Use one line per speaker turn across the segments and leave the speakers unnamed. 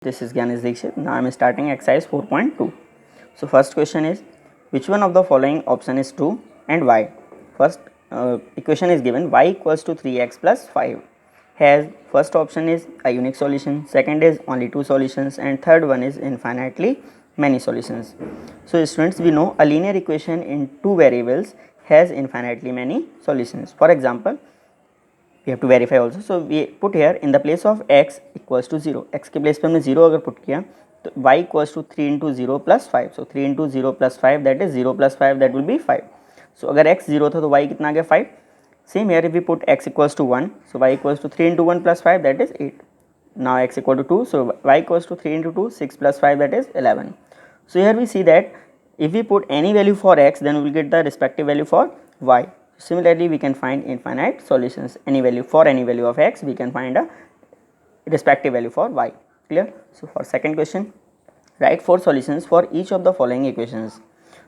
This is Gyanis Dikshit. Now I am starting exercise 4.2. So first question is, which one of the following option is true and why? First equation is given, y equals to 3x plus 5. Has first option is a unique solution, second is only two solutions, and third one is infinitely many solutions. So students, we know a linear equation in two variables has infinitely many solutions. For example, we have to verify also. So we put here in the place of x equals to 0, x के place पे हमने 0 अगर put किया तो y equals to 3 into 0 plus 5. So 3 into 0 plus 5, that is 0 plus 5, that will be 5. So अगर x 0 था तो y कितना आ गया 5. Same here, if we put x equals to 1, so y equals to 3 into 1 plus 5, that is 8. Now x equal to 2, so y equals to 3 into 2, 6 plus 5, that is 11. So here we see that if we put any value for x, then we will get the respective value for y. Similarly, we can find infinite solutions. Any value for any value of x, we can find a respective value for y. Clear? So for second question, write 4 solutions for each of the following equations.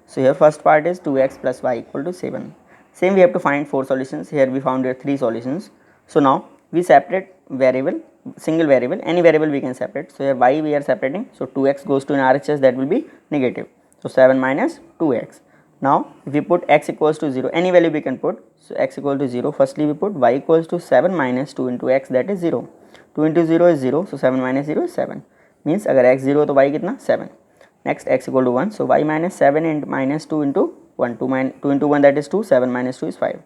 So here first part is 2x plus y equal to 7. Same, we have to find 4 solutions. Here we found 3 solutions. So now we separate variable, single variable, any variable we can separate. So here y we are separating. So 2x goes to an RHS, that will be negative. So 7 minus 2x. Now if we put x equals to 0, any value we can put. So x equal to 0, firstly we put y equals to 7 minus 2 into x, that is 0. 2 into 0 is 0, so 7 minus 0 is 7. Means अगर x 0 तो y कितना 7. Next x equal to 1, so y minus 7 and minus 2 into 1, 2 into 1, that is 2, 7 minus 2 is 5.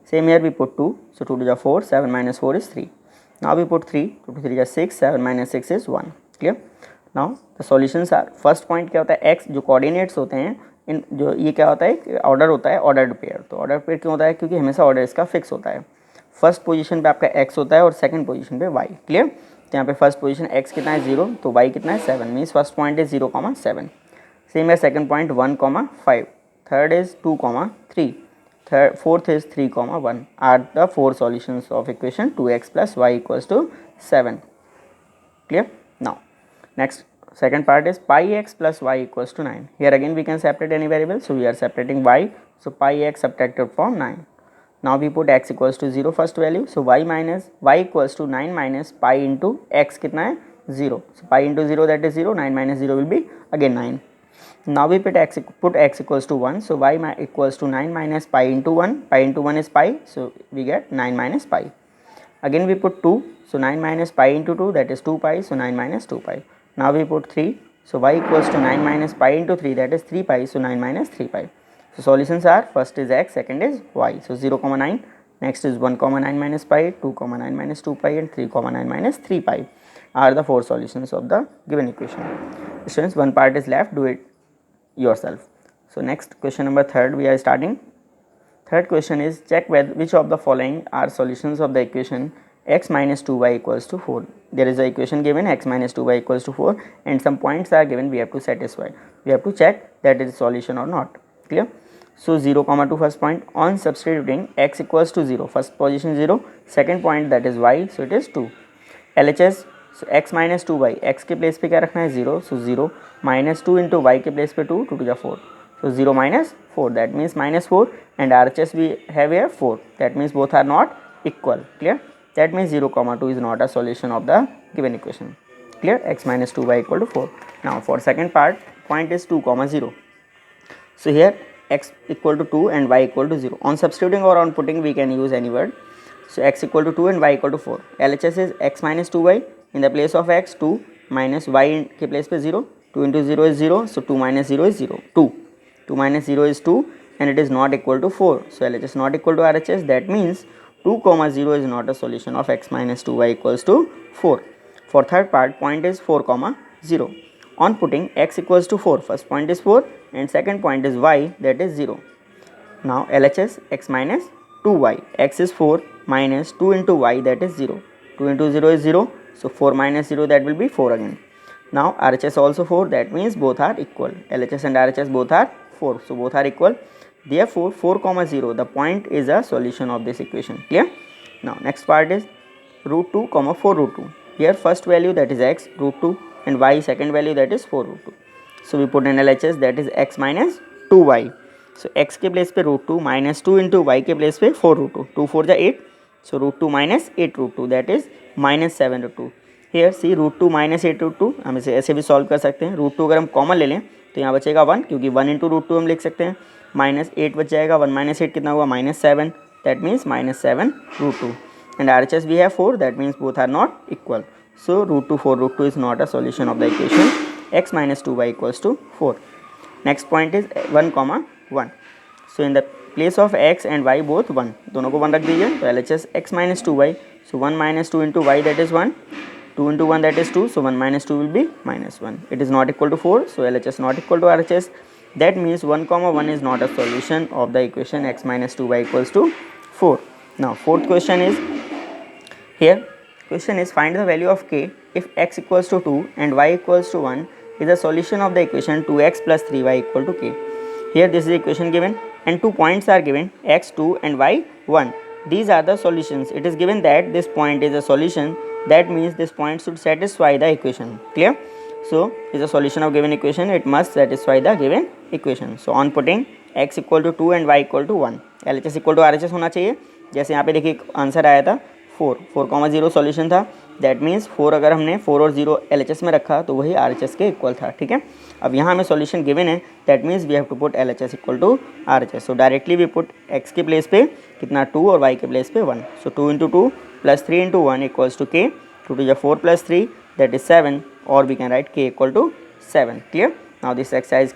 Same here we put 2, so 2 to the 4, 7 minus 4 is 3. Now we put 3, 2 to 3 is 6, 7 minus 6 is 1. Clear? Now the solutions are, first point क्या होता है, x जो coordinates होते हैं, इन जो ये क्या होता है, ऑर्डर होता है ऑर्डर्ड पेयर. तो ऑर्डर पेयर क्यों होता है, क्योंकि हमेशा ऑर्डर इसका फिक्स होता है. फर्स्ट पोजीशन पे आपका x होता है और सेकंड पोजीशन पे y. क्लियर? तो यहाँ पे फर्स्ट पोजीशन x कितना है 0, तो y कितना है 7. Means first point is 0,7. Same है second point 1,5. Third is 2,3. Third fourth is 3,1. Are the 4 solutions of equation 2x plus y equals to 7. Clear? Now next, second part is pi x plus y equals to 9. Here again we can separate any variable, so we are separating y, so pi x subtracted from 9. Now we put x equals to 0 first value, so y equals to 9 minus pi into x कितना है 0. So pi into 0, that is 0, 9 minus 0 will be again 9. Now we put x equals to 1, so y equals to 9 minus pi into 1, pi into 1 is pi, so we get 9 minus pi. Again we put 2, so 9 minus pi into 2, that is 2 pi, so 9 minus 2 pi. Now we put 3, so y equals to 9 minus pi into 3, that is 3 pi, so 9 minus 3 pi. So solutions are, first is x, second is y. So 0,9, next is 1,9 minus pi, 2,9 minus 2 pi, and 3,9 minus 3 pi are the 4 solutions of the given equation. Students, one part is left, do it yourself. So next question number 3rd we are starting. Third question is, check which of the following are solutions of the equation x minus 2y equals to 4. There is a equation given x minus 2y equals to 4 and some points are given, we have to satisfy. We have to check that it is solution or not. Clear? So 0,2 first point, on substituting x equals to 0, first position 0, second point that is y, so it is 2. LHS, so x minus 2y, x के place पे क्या रखना है 0, so 0 minus 2 into y के place पे 2, 2 to the 4. So 0 minus 4, that means minus 4, and RHS we have here 4, that means both are not equal. Clear? That means 0,2 is not a solution of the given equation. Clear? X minus 2y equal to 4. Now for second part, point is 2,0. So here x equal to 2 and y equal to 0. On substituting or on putting we can use any word. So x equal to 2 and y equal to 4. LHS is x minus 2y, in the place of x 2 minus y के place पे 0. 2 into 0 is 0, so 2 minus 0 is 0, 2. 2 minus 0 is 2 and it is not equal to 4. So LHS not equal to RHS, that means 2, 0 is not a solution of x minus 2y equals to 4. For third part, point is 4, 0. On putting x equals to 4, first point is 4 and second point is y, that is 0. Now LHS x minus 2y, x is 4 minus 2 into y, that is 0. 2 into 0 is 0, so 4 minus 0, that will be 4 again. Now RHS also 4, that means both are equal. LHS and RHS both are 4, so both are equal. Therefore 4, 0, the point is a solution of this equation. Clear? Now next part is root 2, 4 root 2. Here first value, that is x root 2, and y second value, that is 4 root 2. So we put an LHS, that is x minus 2y. So x के place पे root 2 minus 2 into y के place पे 4 root 2. 2 4 जा 8. So root 2 minus 8 root 2, that is minus 7 root 2. Hair C √2 minus 8 √2, हम इसे ऐसे भी solve कर सकते हैं। √2 अगर हम कॉमन ले लें तो यहाँ बचेगा 1, क्योंकि 1 इंटू √2 हम लिख सकते हैं। -8 बच जाएगा, 1 माइनस 8 कितना हुआ -7, that means -7 √2, and RHS we have 4, that means both are not equal. So √2 4 √2 is not a solution of the equation x minus 2y equals to 4. Next point is 1, 1. So in the place of x and y both 1, दोनों को 1 रख दीजिए, तो LHS x minus 2y, so 1 minus 2 into y, that is 1, 2 into 1, that is 2, so 1 minus 2 will be -1. It is not equal to 4, so LHS not equal to RHS. That means 1, 1 is not a solution of the equation x minus 2y equals to 4. Now fourth question is, here question is find the value of k if x equals to 2 and y equals to 1 is a solution of the equation 2x plus 3y equal to k. Here this is the equation given and 2 points are given, x 2 and y 1. These are the solutions. It is given that this point is a solution, that means this point should satisfy the equation. Clear? So is a solution of given equation, it must satisfy the given equation. So on putting x equal to 2 and y equal to 1, LHS equal to RHS होना चाहिए। जैसे यहाँ पे देखिए answer आया था 4, 4,0 solution था, that means 4 अगर हमने 4 और 0 LHS में रखा तो वही RHS के इक्वल था। ठीक है, अब यहाँ हमें सॉल्यूशन गिवन है, that means we have to put LHS equal to RHS। So directly we put x के प्लेस पे कितना 2 और y के प्लेस पे 1, so 2 into 2 plus 3 into 1 equals to k, 2 to 4 plus 3, that is 7, or we can write k equal to 7. Clear? Now this exercise